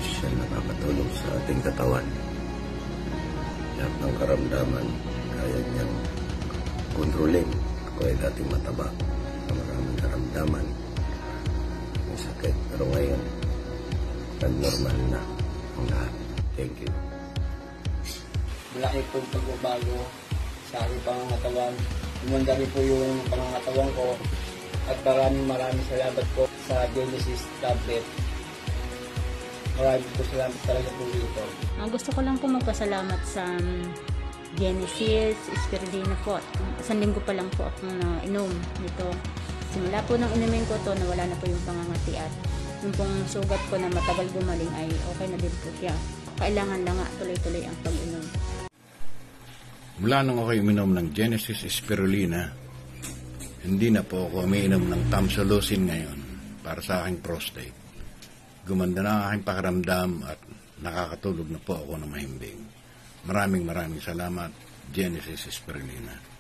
siya nakakatulong sa ating katawan. Lahat ng karamdaman, kaya niyang kontrolin. Ako ay dating mataba, maraming karamdaman, may sakit. Pero ngayon, normal na ang lahat. Thank you. Malaki po pagbabago sa aking pangangatawan. Umanda rin po yung pangangatawan ko. At maraming salamat po sa Genesis tablet. Maraming po salamat talaga po dito. Gusto ko lang po magpasalamat sa Genesis Spirulina po. Isang linggo pa lang po akong nainom nito. Simula po nang inumin ko to, nawala na po yung pangangati at yung pong sugat ko na matagal gumaling ay okay na din po siya. Kailangan lang nga tuloy-tuloy ang pag-inom. Mula nung ako uminom ng Genesis Spirulina, hindi na po ako umiinom ng Tamsulosin ngayon para sa aking prostate. Gumanda na ang aking pakiramdam at nakakatulog na po ako ng mahimbing. Maraming salamat, Genesis Spirulina.